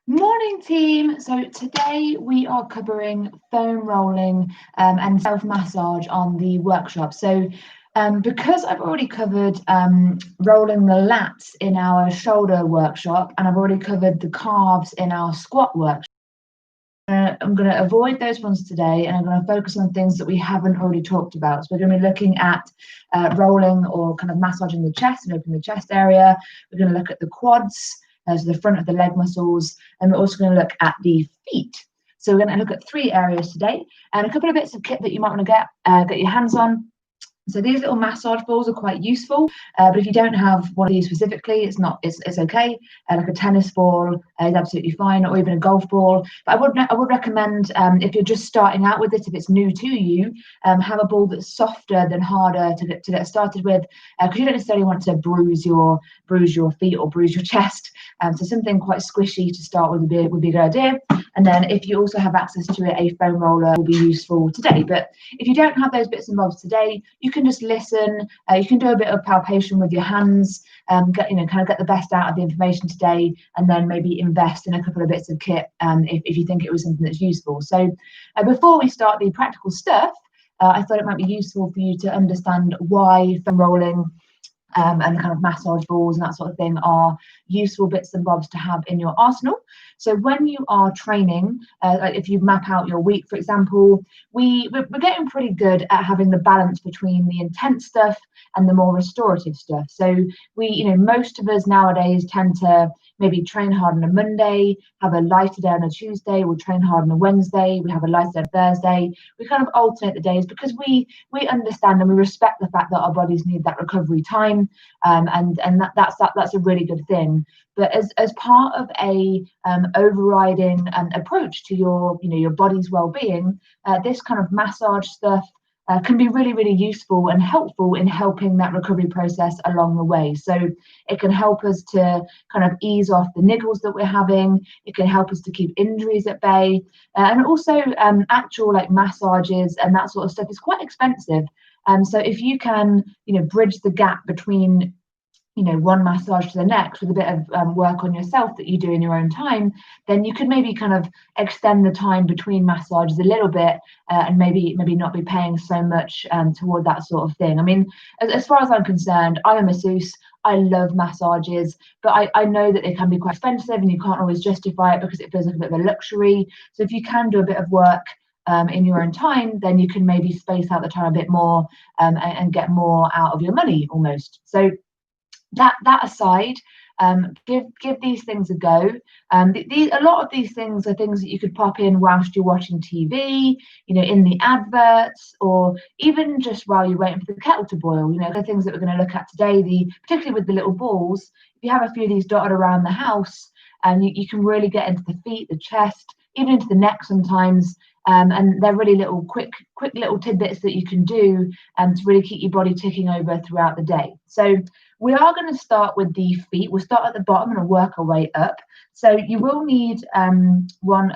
Morning team. So today we are covering foam rolling and self massage on the workshop. Because I've already covered rolling the lats in our shoulder workshop and I've already covered the calves in our squat workshop, I'm going to avoid those ones today and I'm going to focus on things that we haven't already talked about. So we're going to be looking at rolling or kind of massaging the chest and opening the chest area. We're going to look at the quads, so the front of the leg muscles, and we're also going to look at the feet. So we're going to look at three areas today and a couple of bits of kit that you might want to get your hands on. So these little massage balls are quite useful, but if you don't have one of these specifically, it's okay. Like a tennis ball is absolutely fine, or even a golf ball. But I would recommend if you're just starting out with it, if it's new to you, have a ball that's softer than harder to get started with, because you don't necessarily want to bruise your feet or bruise your chest. So something quite squishy to start with would be a good idea. And then if you also have access to it, a foam roller will be useful today. But if you don't have those bits and bobs today, you can just listen. You can do a bit of palpation with your hands, kind of get the best out of the information today, and then maybe invest in a couple of bits of kit if you think it was something that's useful. So before we start the practical stuff, I thought it might be useful for you to understand why foam rolling and kind of massage balls and that sort of thing are useful bits and bobs to have in your arsenal. So when you are training, like if you map out your week, for example, we're getting pretty good at having the balance between the intense stuff and the more restorative stuff. So most of us nowadays tend to maybe train hard on a Monday, have a lighter day on a Tuesday, we'll train hard on a Wednesday, we have a lighter day on a Thursday. We kind of alternate the days because we understand and we respect the fact that our bodies need that recovery time, and that's a really good thing. But as part of a overriding approach to your body's well-being, this kind of massage stuff can be really, really useful and helpful in helping that recovery process along the way. So it can help us to kind of ease off the niggles that we're having. It can help us to keep injuries at bay. And also actual like massages and that sort of stuff is quite expensive. So if you can, bridge the gap between one massage to the next with a bit of work on yourself that you do in your own time, then you could maybe kind of extend the time between massages a little bit, and maybe not be paying so much toward that sort of thing. I mean, as far as I'm concerned, I'm a masseuse. I love massages, but I know that they can be quite expensive and you can't always justify it because it feels like a bit of a luxury. So if you can do a bit of work in your own time, then you can maybe space out the time a bit more, and get more out of your money almost. So that aside, give these things a go. A lot of these things are things that you could pop in whilst you're watching TV, in the adverts, or even just while you're waiting for the kettle to boil. The things that we're going to look at today, particularly with the little balls. If you have a few of these dotted around the house, you can really get into the feet, the chest, even into the neck sometimes. And they're really quick little tidbits that you can do to really keep your body ticking over throughout the day. So we are going to start with the feet. We'll start at the bottom and work our way up. So you will need a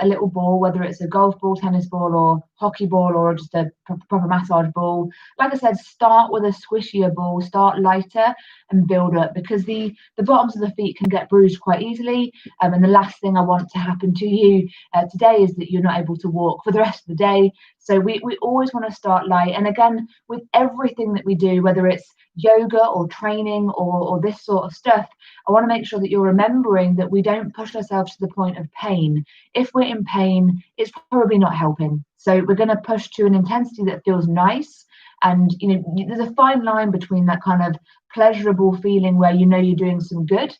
little ball, whether it's a golf ball, tennis ball, or hockey ball, or just a proper massage ball. Like I said, start with a squishier ball, start lighter and build up, because the bottoms of the feet can get bruised quite easily. And the last thing I want to happen to you today is that you're not able to walk for the rest of the day. So we always want to start light. And again, with everything that we do, whether it's yoga or training or this sort of stuff, I want to make sure that you're remembering that we don't push ourselves to the point of pain. If we're in pain, it's probably not helping. So we're going to push to an intensity that feels nice. And there's a fine line between that kind of pleasurable feeling where you're doing some good,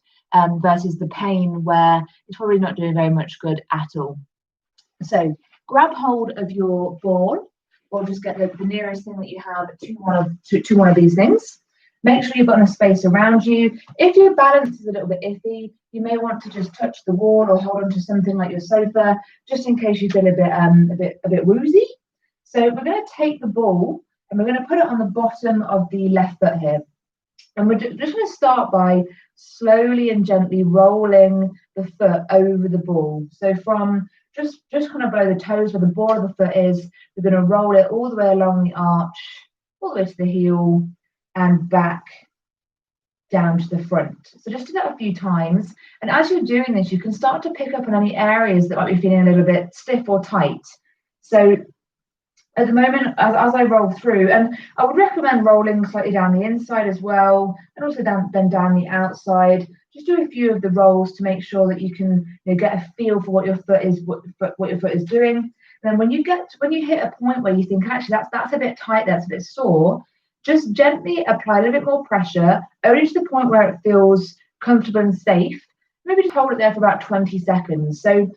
versus the pain where it's probably not doing very much good at all. So grab hold of your ball, or just get the nearest thing that you have to one of these things. Make sure you've got enough space around you. If your balance is a little bit iffy, you may want to just touch the wall or hold on to something like your sofa, just in case you feel a bit woozy. So we're going to take the ball and we're going to put it on the bottom of the left foot here. And we're just going to start by slowly and gently rolling the foot over the ball. So from just kind of below the toes where the ball of the foot is, we're going to roll it all the way along the arch, all the way to the heel and back down to the front. So just do that a few times. And as you're doing this, you can start to pick up on any areas that might be feeling a little bit stiff or tight. So at the moment, as I roll through, and I would recommend rolling slightly down the inside as well, and also down the outside. Just do a few of the rolls to make sure that you can get a feel for what your foot is, what your foot is doing. And then when you hit a point where you think actually that's a bit tight, that's a bit sore, just gently apply a little bit more pressure, only to the point where it feels comfortable and safe. Maybe just hold it there for about 20 seconds. So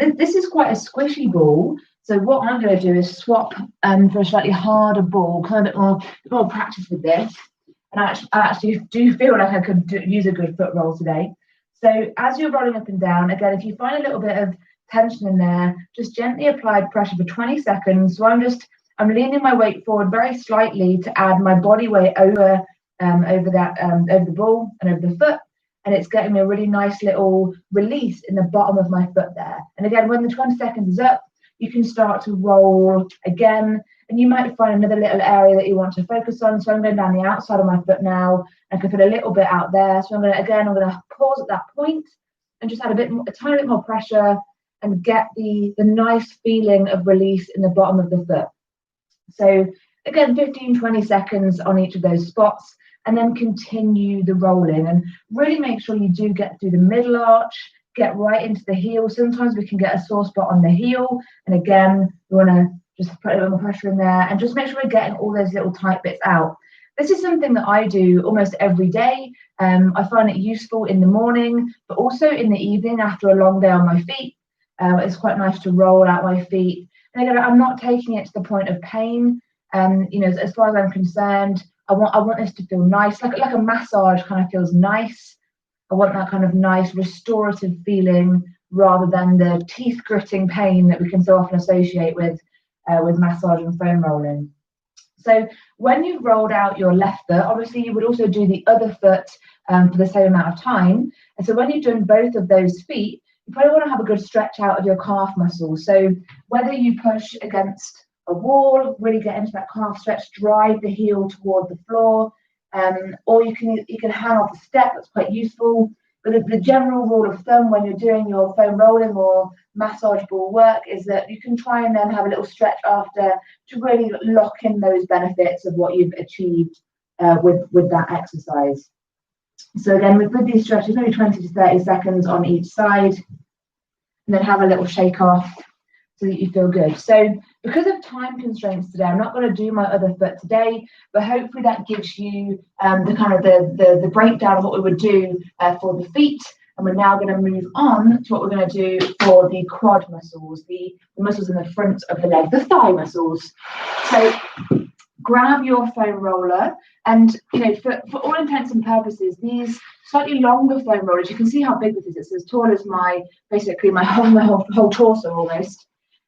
this is quite a squishy ball. So what I'm going to do is swap for a slightly harder ball, kind of a bit more practice with this. And I actually do feel like I could use a good foot roll today. So as you're rolling up and down, again, if you find a little bit of tension in there, just gently apply pressure for 20 seconds. So I'm leaning my weight forward very slightly to add my body weight over the ball and over the foot. And it's getting me a really nice little release in the bottom of my foot there. And again, when the 20 seconds is up, you can start to roll again, and you might find another little area that you want to focus on. So I'm going down the outside of my foot now. I can put a little bit out there. So I'm going to pause at that point and just add a tiny bit more pressure and get the nice feeling of release in the bottom of the foot. So again, 15, 20 seconds on each of those spots, and then continue the rolling, and really make sure you do get through the middle arch, get right into the heel. Sometimes we can get a sore spot on the heel, and again, we want to just put a little more pressure in there and just make sure we're getting all those little tight bits out. This is something that I do almost every day. I find it useful in the morning, but also in the evening after a long day on my feet. It's quite nice to roll out my feet. And again, I'm not taking it to the point of pain. As far as I'm concerned, I want this to feel nice, like a massage kind of feels nice. I want that kind of nice restorative feeling rather than the teeth gritting pain that we can so often associate with massage and foam rolling. So when you've rolled out your left foot, obviously you would also do the other foot for the same amount of time. And so when you've done both of those feet, you probably want to have a good stretch out of your calf muscles. So whether you push against a wall, really get into that calf stretch, drive the heel toward the floor, or you can hang off a step. That's quite useful. But the general rule of thumb when you're doing your foam rolling or massage ball work is that you can try and then have a little stretch after to really lock in those benefits of what you've achieved with that exercise. So again, with these stretches, maybe 20 to 30 seconds on each side, and then have a little shake off so that you feel good. So because of time constraints today, I'm not going to do my other foot today, but hopefully that gives you the breakdown of what we would do for the feet. And we're now going to move on to what we're going to do for the quad muscles, the muscles in the front of the leg, the thigh muscles. So grab your foam roller, and for all intents and purposes, these slightly longer foam rollers, you can see how big this is. It's as tall as my whole torso almost.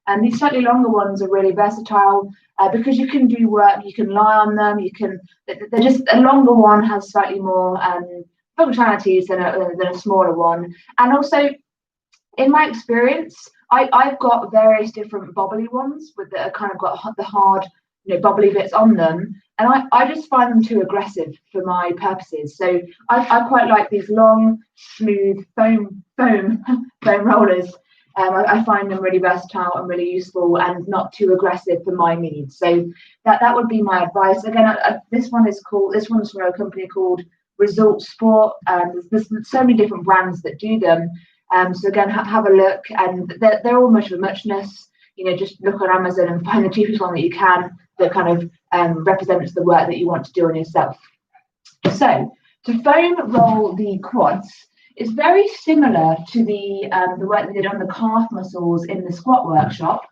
And these slightly longer ones are really versatile because you can do work, you can lie on them, they're just, a longer one has slightly more functionalities than a smaller one. And also, in my experience, I've got various different bobbly ones that are kind of got the hard, bubbly bits on them. And I just find them too aggressive for my purposes. So I quite like these long, smooth foam rollers. I find them really versatile and really useful and not too aggressive for my needs. So that would be my advice. Again, this one's from a company called Result Sport. There's so many different brands that do them. So again, have a look, and they're all much of a muchness. Just look on Amazon and find the cheapest one that you can that kind of represents the work that you want to do on yourself. So to foam roll the quads is very similar to the work we did on the calf muscles in the squat workshop.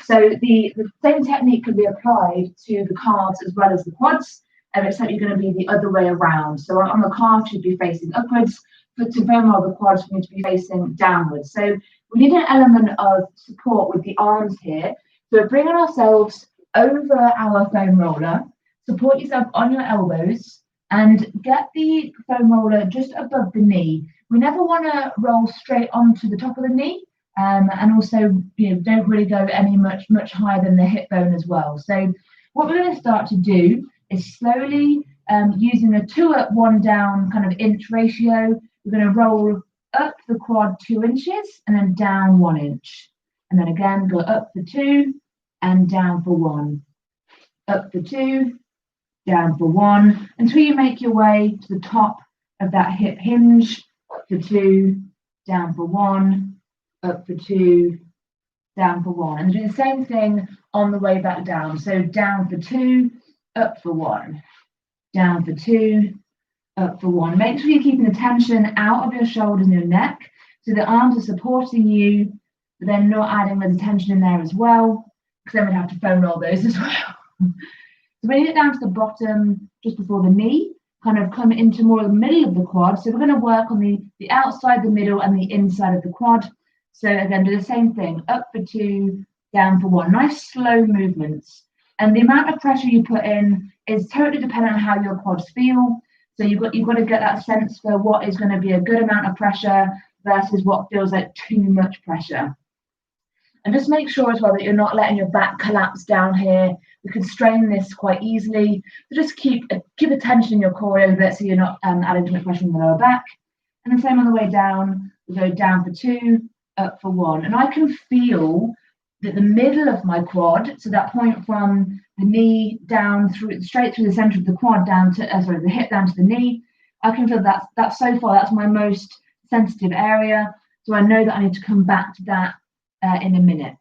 So the same technique can be applied to the calves as well as the quads, except you're going to be the other way around. So on the calf, you'd be facing upwards, but to foam roll the quads, we need to be facing downwards. So we need an element of support with the arms here. So we're bringing ourselves over our foam roller, support yourself on your elbows, and get the foam roller just above the knee. We never want to roll straight onto the top of the knee, and also don't really go any much higher than the hip bone as well. So what we're going to start to do is slowly using a 2 up, 1 down kind of inch ratio. We're going to roll up the quad 2 inches and then down 1 inch. And then again, go up for 2 and down for 1. Up for 2, down for 1, until you make your way to the top of that hip hinge. Up for 2, down for 1, up for 2, down for 1. And do the same thing on the way back down. So down for 2, up for 1, down for 2, up for 1. Make sure you're keeping the tension out of your shoulders and your neck, so the arms are supporting you, but then not adding the tension in there as well, because then we'd have to foam roll those as well. So bring it down to the bottom, just before the knee, kind of come into more of the middle of the quad. So we're going to work on the outside, the middle, and the inside of the quad. So again, do the same thing, up for 2, down for 1. Nice slow movements. And the amount of pressure you put in is totally dependent on how your quads feel. So you've got to get that sense for what is going to be a good amount of pressure versus what feels like too much pressure. And just make sure as well that you're not letting your back collapse down here. We can strain this quite easily. So just keep attention in your core a little bit, so you're not adding too much pressure in the lower back. And the same on the way down. We go down for 2, up for 1. And I can feel that the middle of my quad, so that point from the knee down through, straight through the center of the quad down to, the hip down to the knee, I can feel that so far, that's my most sensitive area. So I know that I need to come back to that in a minute.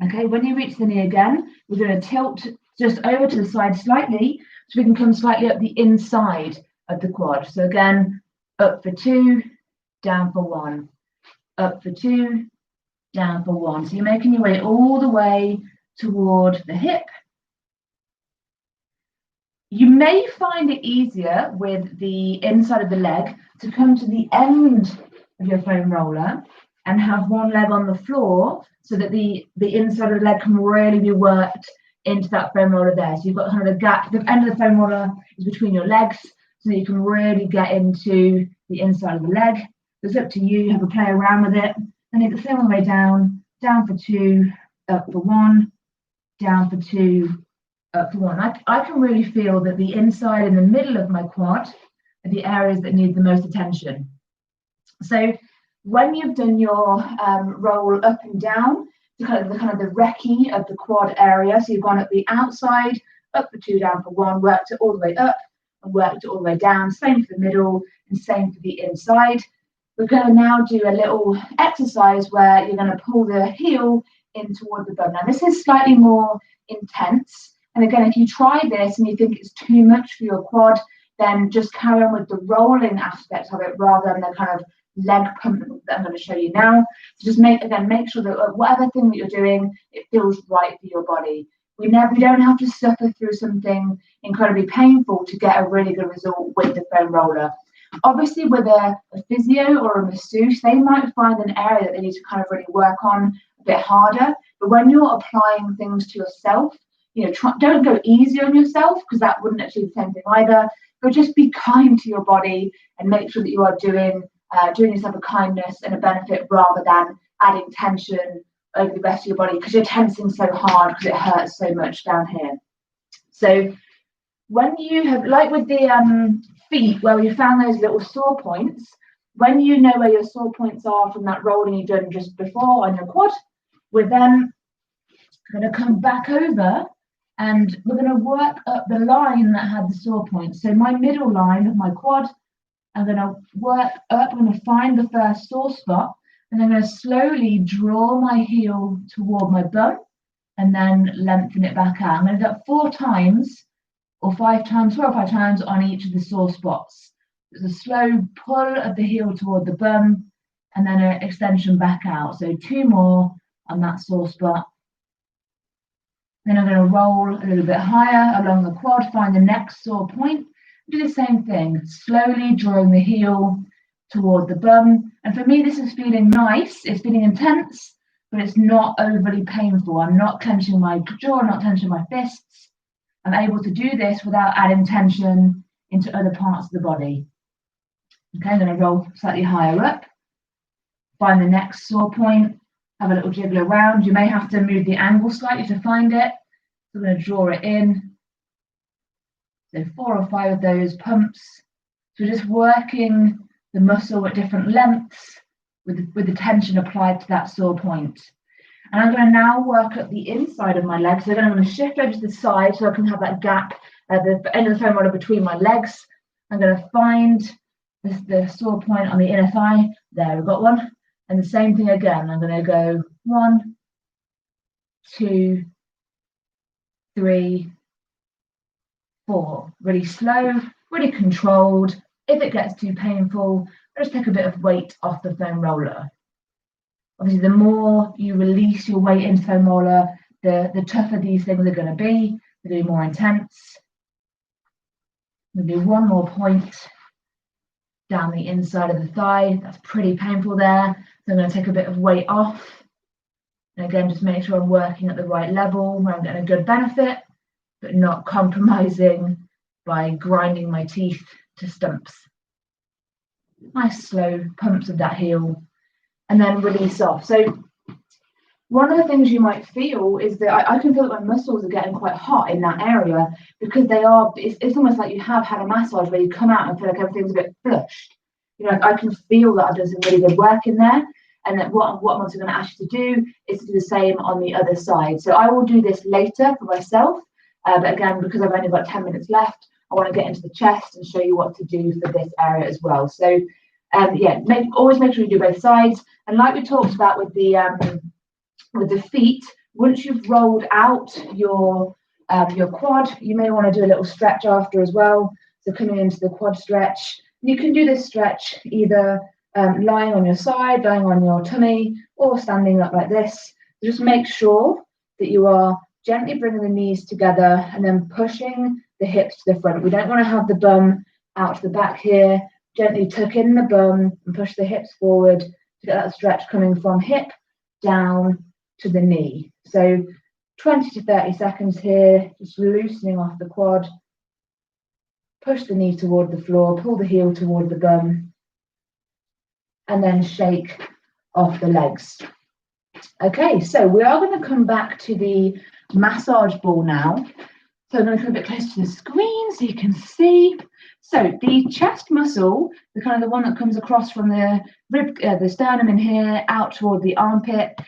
Okay, when you reach the knee again, we're going to tilt just over to the side slightly, so we can come slightly up the inside of the quad. So again, up for 2, down for 1, up for 2, down for 1. So you're making your way all the way toward the hip. You may find it easier with the inside of the leg to come to the end of your foam roller and have one leg on the floor, so that the inside of the leg can really be worked into that foam roller there. So you've got kind of a gap. The end of the foam roller is between your legs, so that you can really get into the inside of the leg. It's up to you. Have a play around with it. Then it's the same all the way down. Down for 2, up for 1, down for 2, up for 1. I can really feel that the inside and the middle of my quad are the areas that need the most attention. So when you've done your roll up and down, the kind of the recce of the quad area, so you've gone up the outside, up for 2, down for 1, worked it all the way up and worked it all the way down, same for the middle and same for the inside. We're going to now do a little exercise where you're going to pull the heel in toward the bum. Now this is slightly more intense, and again, if you try this and you think it's too much for your quad, then just carry on with the rolling aspect of it rather than the kind of leg pump that I'm going to show you now. So just make sure that whatever thing that you're doing, it feels right for your body. We don't have to suffer through something incredibly painful to get a really good result with the foam roller. Obviously, with a physio or a masseuse, they might find an area that they need to kind of really work on a bit harder. But when you're applying things to yourself, don't go easy on yourself, because that wouldn't achieve the same thing either. But just be kind to your body and make sure that you are doing yourself a kindness and a benefit, rather than adding tension over the rest of your body, because you're tensing so hard because it hurts so much down here. So when you have, like with the feet, where we found those little sore points, when you know where your sore points are from that rolling you've done just before on your quad, we're then going to come back over and we're going to work up the line that had the sore points. So my middle line of my quad, I'm going to work up, I'm going to find the first sore spot, and I'm going to slowly draw my heel toward my bum and then lengthen it back out. I'm going to do that 4 times or 5 times, 4 or 5 times on each of the sore spots. There's a slow pull of the heel toward the bum and then an extension back out. So 2 more on that sore spot. Then I'm going to roll a little bit higher along the quad, find the next sore point. Do the same thing, slowly drawing the heel toward the bum. And for me, this is feeling nice. It's feeling intense, but it's not overly painful. I'm not clenching my jaw, not clenching my fists. I'm able to do this without adding tension into other parts of the body. Okay, I'm going to roll slightly higher up, find the next sore point, have a little jiggle around. You may have to move the angle slightly to find it. So I'm going to draw it in, So 4 or 5 of those pumps. So just working the muscle at different lengths with the tension applied to that sore point. And I'm going to now work at the inside of my legs. So then I'm going to shift over to the side so I can have that gap at the end of the foam roller between my legs. I'm going to find the sore point on the inner thigh. There, we've got one. And the same thing again. I'm going to go 1, 2, 3, 4. Really slow, really controlled. If it gets too painful, just take a bit of weight off the foam roller. Obviously, the more you release your weight into foam roller, the tougher these things are going to be. They're going to be more intense. I'm going to do one more point down the inside of the thigh. That's pretty painful there. So I'm going to take a bit of weight off. And again, just make sure I'm working at the right level where I'm getting a good benefit, but not compromising by grinding my teeth to stumps. Nice slow pumps of that heel and then release off. So one of the things you might feel is that I can feel that my muscles are getting quite hot in that area because it's almost like you have had a massage where you come out and feel like everything's a bit flushed. You know, I can feel that I've done some really good work in there, and that what I'm also going to ask you to do is to do the same on the other side. So I will do this later for myself, but again, because I've only got 10 minutes left, I want to get into the chest and show you what to do for this area as well. So yeah, always make sure you do both sides. And like we talked about with the feet, once you've rolled out your quad, you may want to do a little stretch after as well. So coming into the quad stretch, you can do this stretch either lying on your side, lying on your tummy, or standing up like this. Just make sure that you are gently bringing the knees together and then pushing the hips to the front. We don't want to have the bum out to the back here. Gently tuck in the bum and push the hips forward to get that stretch coming from hip down to the knee. So 20 to 30 seconds here, just loosening off the quad. Push the knee toward the floor, pull the heel toward the bum, and then shake off the legs. Okay, so we are going to come back to the massage ball now. So I'm going to come a bit closer to the screen so you can see. So the chest muscle, the one that comes across from the rib, the sternum in here, out toward the armpit.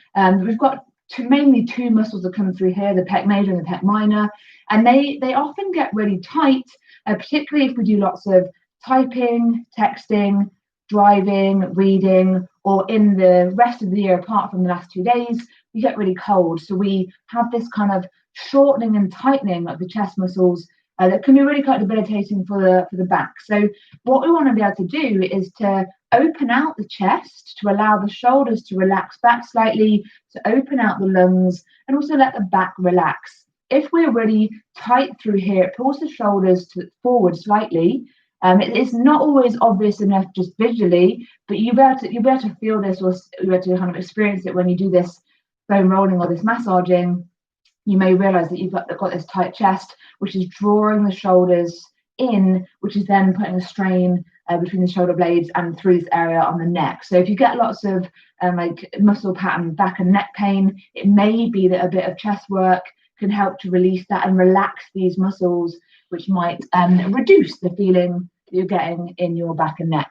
We've got mainly two muscles that come through here, the pec major and the pec minor, and they often get really tight, particularly if we do lots of typing, texting, driving, reading, or in the rest of the year apart from the last 2 days, we get really cold. So we have this kind of shortening and tightening of the chest muscles that can be really quite debilitating for the back. So what we want to be able to do is to open out the chest to allow the shoulders to relax back slightly, to open out the lungs, and also let the back relax. If we're really tight through here, it pulls the shoulders forward slightly. It is not always obvious enough just visually, but you'll be able to feel this, or you'll be able to kind of experience it when you do this foam rolling or this massaging. You may realize that you've got this tight chest, which is drawing the shoulders in, which is then putting a strain between the shoulder blades and through this area on the neck. So if you get lots of like muscle pattern back and neck pain, it may be that a bit of chest work can help to release that and relax these muscles, which might reduce the feeling that you're getting in your back and neck.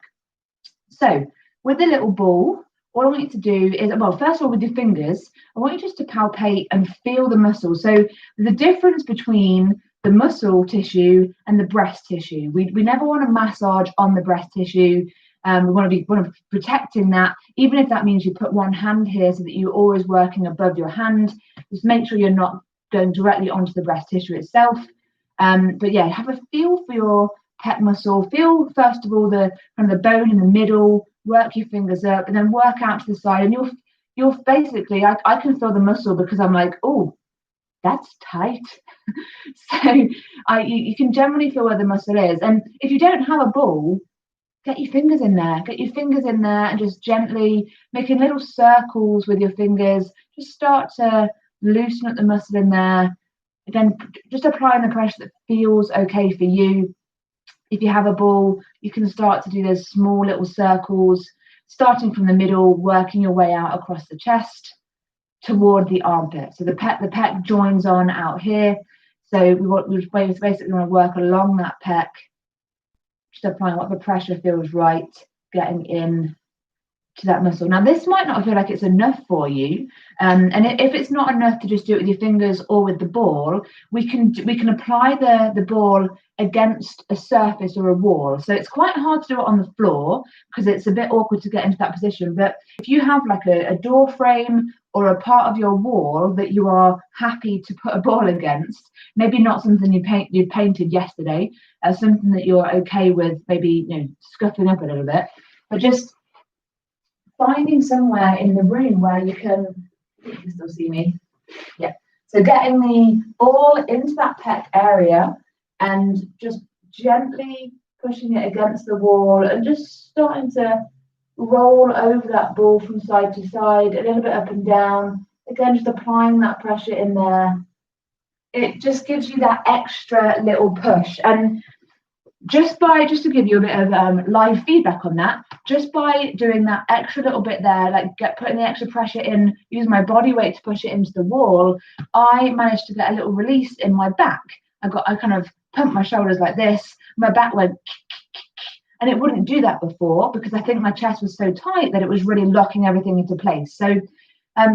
So with the little ball, what I want you to do is, well, first of all, with your fingers, I want you just to palpate and feel the muscle. So the difference between the muscle tissue and the breast tissue. We never want to massage on the breast tissue. We want to be protecting that, even if that means you put one hand here so that you're always working above your hand. Just make sure you're not going directly onto the breast tissue itself. But yeah, have a feel for your pec muscle. Feel first of all the bone in the middle. Work your fingers up, and then work out to the side. And you'll basically, I can feel the muscle because I'm like, oh, that's tight. So you can generally feel where the muscle is. And if you don't have a ball, get your fingers in there. Get your fingers in there and just gently making little circles with your fingers. Just start to loosen up the muscle in there. Again, just applying the pressure that feels okay for you. If you have a ball, you can start to do those small little circles, starting from the middle, working your way out across the chest toward the armpit. So the pec joins on out here. So we basically want to work along that pec, just applying what the pressure feels right, getting in to that muscle. Now, this might not feel like it's enough for you, and if it's not enough to just do it with your fingers or with the ball, we can apply the ball against a surface or a wall. So it's quite hard to do it on the floor because it's a bit awkward to get into that position. But if you have like a door frame or a part of your wall that you are happy to put a ball against, maybe not something you painted yesterday, something that you're okay with, maybe scuffing up a little bit, but just finding somewhere in the room where you can still see me. Yeah. So getting the ball into that pec area and just gently pushing it against the wall and just starting to roll over that ball from side to side, a little bit up and down. Again, just applying that pressure in there. It just gives you that extra little push. And just to give you a bit of live feedback on that, just by doing that extra little bit there, like putting the extra pressure in, using my body weight to push it into the wall, I managed to get a little release in my back. I kind of pumped my shoulders like this, my back went, and it wouldn't do that before because I think my chest was so tight that it was really locking everything into place. So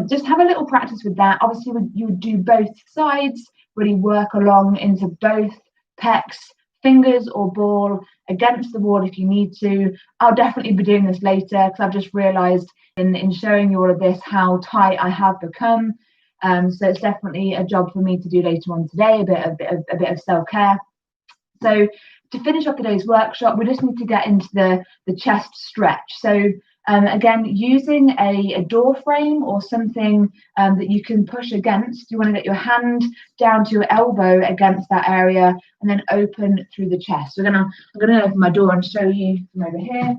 just have a little practice with that. Obviously, you would do both sides, really work along into both pecs, fingers or ball against the wall if you need to. I'll definitely be doing this later because I've just realized in showing you all of this how tight I have become. So it's definitely a job for me to do later on today, a bit of self-care. So to finish off today's workshop, we just need to get into the chest stretch. So again, using a door frame or something that you can push against, you want to get your hand down to your elbow against that area and then open through the chest. So I'm gonna open my door and show you from over here.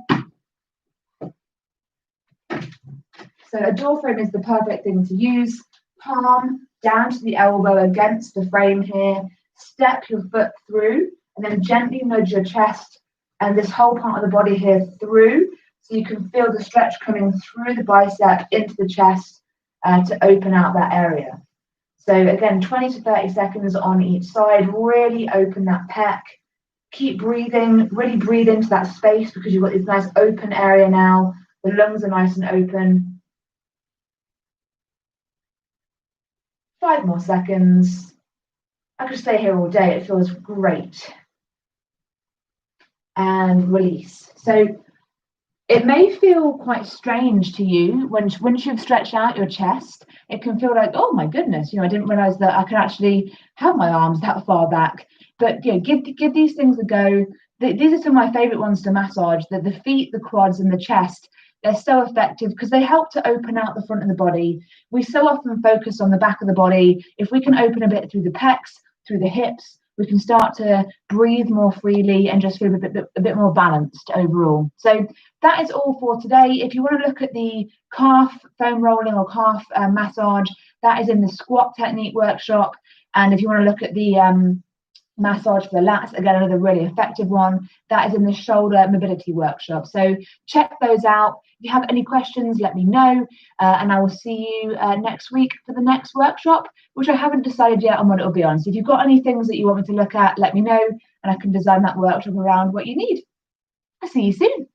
So a door frame is the perfect thing to use. Palm down to the elbow against the frame here. Step your foot through and then gently nudge your chest and this whole part of the body here through. So you can feel the stretch coming through the bicep into the chest to open out that area. So again, 20 to 30 seconds on each side. Really open that pec. Keep breathing. Really breathe into that space because you've got this nice open area now. The lungs are nice and open. 5 more seconds. I could stay here all day. It feels great. And release. So it may feel quite strange to you once you've stretched out your chest. It can feel like, oh my goodness, I didn't realize that I could actually have my arms that far back. But give these things a go. These are some of my favorite ones to massage. The feet, the quads, and the chest. They're so effective because they help to open out the front of the body. We so often focus on the back of the body. If we can open a bit through the pecs, through the hips, we can start to breathe more freely and just feel a bit more balanced overall. So that is all for today. If you want to look at the calf foam rolling or calf massage, that is in the squat technique workshop. And if you want to look at the massage for the lats, again, another really effective one, that is in the shoulder mobility workshop. So check those out. If you have any questions, let me know, and I will see you next week for the next workshop, which I haven't decided yet on what it'll be on. So if you've got any things that you want me to look at, let me know, and I can design that workshop around what you need. I'll see you soon.